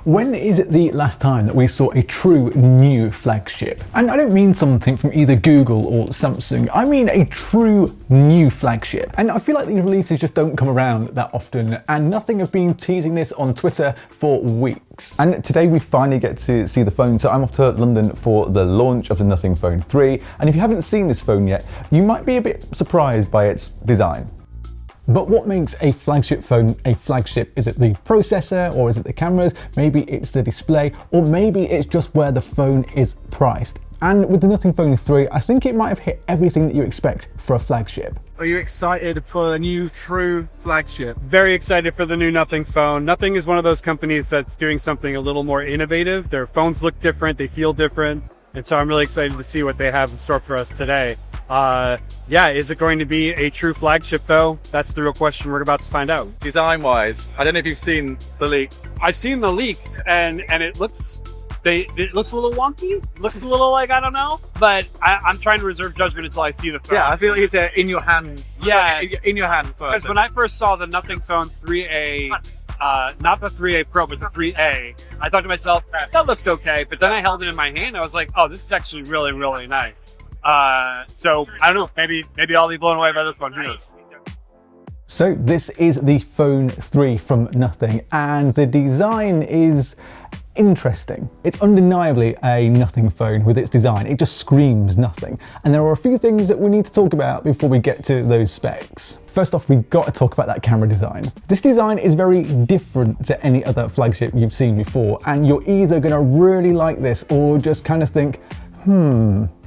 When is it the last time that we saw a true new flagship? And I don't mean something from either Google or Samsung, I mean a true new flagship. And I feel like these releases just don't come around that often, and Nothing have been teasing this on Twitter for weeks. And today we finally get to see the phone, so I'm off to London for the launch of the Nothing Phone 3, and if you haven't seen this phone yet, you might be a bit surprised by its design. But what makes a flagship phone a flagship? Is it the processor, or is it the cameras? Maybe it's the display, or maybe it's just where the phone is priced. And with the Nothing Phone 3, I think it might have hit everything that you expect for a flagship. Are you excited for a new true flagship? Very excited for the new Nothing phone. Nothing is one of those companies that's doing something a little more innovative. Their phones look different, they feel different. And so I'm really excited to see what they have in store for us today. Yeah, is it going to be a true flagship though? That's the real question we're about to find out. Design-wise, I don't know if you've seen the leaks. I've seen the leaks and it looks a little wonky. It looks a little like, I don't know, but I'm trying to reserve judgment until I see the phone. Yeah, I feel like it's in your hand. Yeah, in your hand first. Because when I first saw the Nothing Phone 3A, not the 3A Pro, but the 3A, I thought to myself, that looks okay. But then I held it in my hand. I was like, oh, this is actually really, really nice. So I don't know, maybe I'll be blown away by this one. Who knows? So this is the Phone 3 from Nothing, and the design is interesting. It's undeniably a Nothing phone with its design. It just screams Nothing. And there are a few things that we need to talk about before we get to those specs. First off, we've got to talk about that camera design. This design is very different to any other flagship you've seen before, and you're either going to really like this or just kind of think,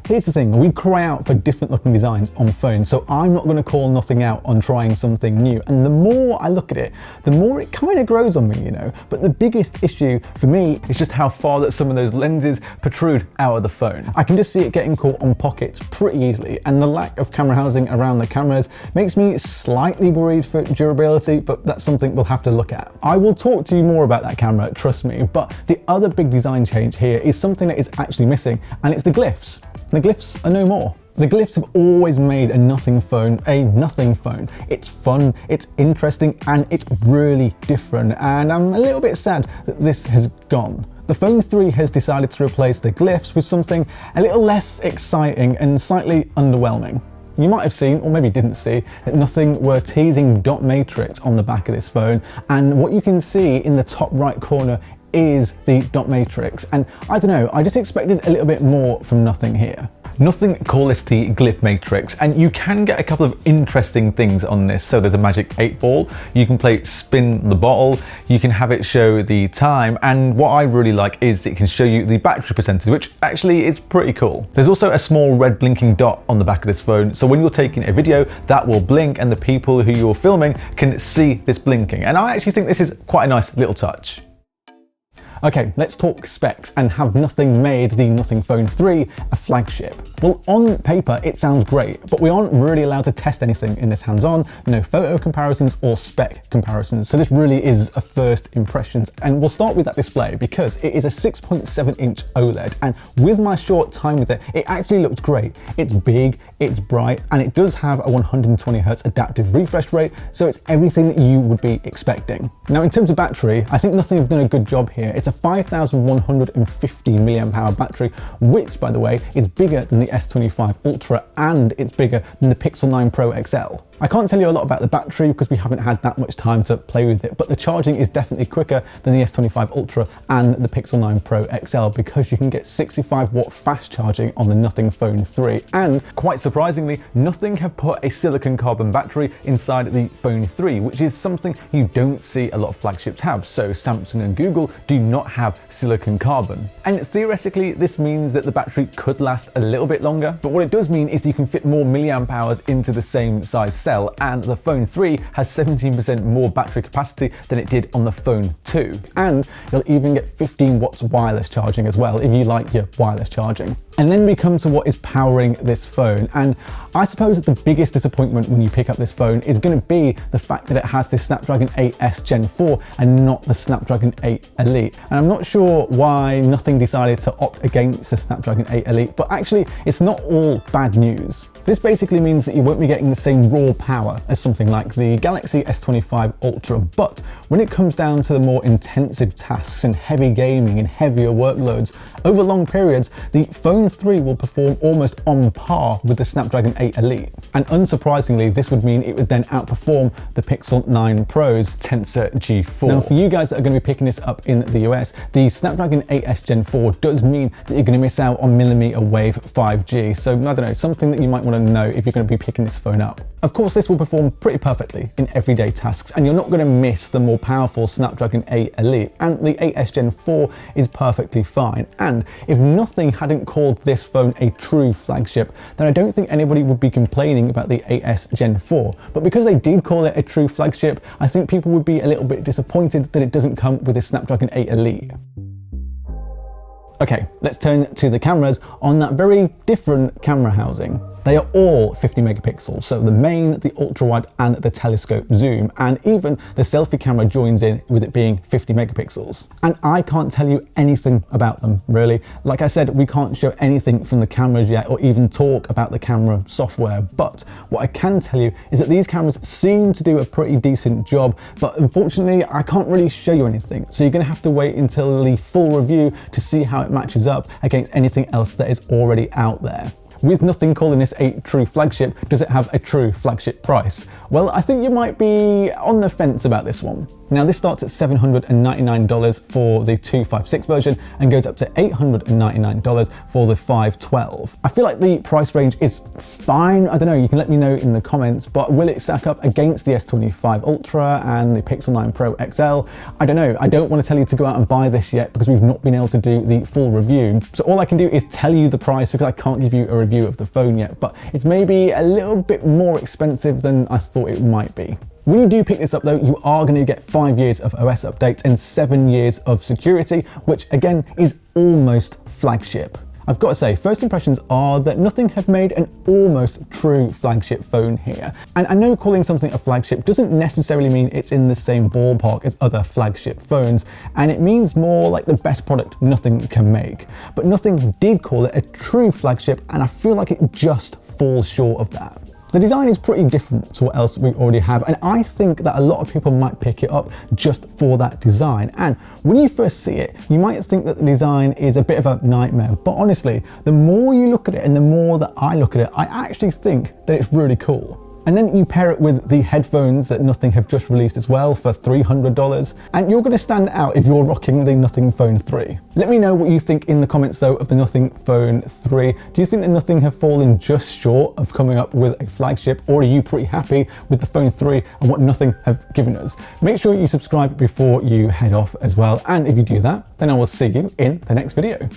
Here's the thing, we cry out for different looking designs on phones, so I'm not going to call Nothing out on trying something new. And the more I look at it, the more it kind of grows on me, you know. But the biggest issue for me is just how far that some of those lenses protrude out of the phone. I can just see it getting caught on pockets pretty easily, and the lack of camera housing around the cameras makes me slightly worried for durability, but that's something we'll have to look at. I will talk to you more about that camera, trust me, but the other big design change here is something that is actually missing, and it's the glyphs. The glyphs are no more. The glyphs have always made a Nothing phone a Nothing phone. It's fun, it's interesting, and it's really different, and I'm a little bit sad that this has gone. The Phone 3 has decided to replace the glyphs with something a little less exciting and slightly underwhelming. You might have seen, or maybe didn't see, that Nothing were teasing dot matrix on the back of this phone, and what you can see in the top right corner is the dot matrix, and I don't know, I just expected a little bit more from Nothing here. Nothing call this the Glyph Matrix, and you can get a couple of interesting things on this. So there's a magic 8 ball, you can play spin the bottle, you can have it show the time, and what I really like is it can show you the battery percentage, which actually is pretty cool. There's also a small red blinking dot on the back of this phone, so when you're taking a video, that will blink and the people who you're filming can see this blinking, and I actually think this is quite a nice little touch. Okay, let's talk specs and have Nothing made the Nothing Phone 3 a flagship. Well, on paper, it sounds great, but we aren't really allowed to test anything in this hands-on, no photo comparisons or spec comparisons, so this really is a first impressions. And we'll start with that display because it is a 6.7-inch OLED, and with my short time with it, it actually looks great. It's big, it's bright, and it does have a 120Hz adaptive refresh rate, so it's everything that you would be expecting. Now, in terms of battery, I think Nothing have done a good job here. It's a 5150 mAh battery, which, by the way, is bigger than the S25 Ultra, and it's bigger than the Pixel 9 Pro XL. I can't tell you a lot about the battery because we haven't had that much time to play with it, but the charging is definitely quicker than the S25 Ultra and the Pixel 9 Pro XL because you can get 65-watt fast charging on the Nothing Phone 3. And quite surprisingly, Nothing have put a silicon carbon battery inside the Phone 3, which is something you don't see a lot of flagships have. So Samsung and Google do not have silicon carbon. And theoretically, this means that the battery could last a little bit longer, but what it does mean is you can fit more milliamp hours into the same size cell, and the Phone 3 has 17% more battery capacity than it did on the Phone 2. And you'll even get 15 watts wireless charging as well, if you like your wireless charging. And then we come to what is powering this phone, and I suppose that the biggest disappointment when you pick up this phone is going to be the fact that it has this Snapdragon 8S Gen 4 and not the Snapdragon 8 Elite. And I'm not sure why Nothing decided to opt against the Snapdragon 8 Elite, but actually it's not all bad news. This basically means that you won't be getting the same raw power as something like the Galaxy S25 Ultra, but when it comes down to the more intensive tasks and heavy gaming and heavier workloads over long periods, the Phone 3 will perform almost on par with the Snapdragon 8 Elite. And unsurprisingly, this would mean it would then outperform the Pixel 9 Pro's Tensor G4. Now, for you guys that are going to be picking this up in the US, the Snapdragon 8S Gen 4 does mean that you're going to miss out on millimeter wave 5G. So I don't know, something that you might want to know if you're going to be picking this phone up. Of course, this will perform pretty perfectly in everyday tasks, and you're not going to miss the more powerful Snapdragon 8 Elite, and the 8S Gen 4 is perfectly fine. And if nothing hadn't called this phone a true flagship, then I don't think anybody would be complaining about the 8S Gen 4. But because they did call it a true flagship, I think people would be a little bit disappointed that it doesn't come with a Snapdragon 8 Elite. Okay, let's turn to the cameras on that very different camera housing. They are all 50 megapixels, so the main, the ultra wide and the telescope zoom, and even the selfie camera joins in with it being 50 megapixels. And I can't tell you anything about them, really. Like I said, we can't show anything from the cameras yet or even talk about the camera software, but what I can tell you is that these cameras seem to do a pretty decent job, but unfortunately I can't really show you anything. So you're gonna have to wait until the full review to see how it matches up against anything else that is already out there. With nothing calling this a true flagship, does it have a true flagship price? Well, I think you might be on the fence about this one. Now, this starts at $799 for the 256 version and goes up to $899 for the 512. I feel like the price range is fine. I don't know, you can let me know in the comments, but will it stack up against the S25 Ultra and the Pixel 9 Pro XL? I don't know. I don't want to tell you to go out and buy this yet because we've not been able to do the full review. So all I can do is tell you the price because I can't give you a review of the phone yet, but it's maybe a little bit more expensive than I thought it might be. When you do pick this up though, you are going to get 5 years of OS updates and 7 years of security, which again is almost flagship. I've got to say, first impressions are that Nothing have made an almost true flagship phone here. And I know calling something a flagship doesn't necessarily mean it's in the same ballpark as other flagship phones, and it means more like the best product Nothing can make. But Nothing did call it a true flagship, and I feel like it just falls short of that. The design is pretty different to what else we already have, and I think that a lot of people might pick it up just for that design. And when you first see it, you might think that the design is a bit of a nightmare, but honestly, the more you look at it and the more that I look at it, I actually think that it's really cool. And then you pair it with the headphones that Nothing have just released as well for $300, and you're going to stand out if you're rocking the Nothing Phone 3. Let me know what you think in the comments though of the Nothing Phone 3. Do you think that Nothing have fallen just short of coming up with a flagship, or are you pretty happy with the Phone 3 and what Nothing have given us? Make sure you subscribe before you head off as well, and if you do that, then I will see you in the next video.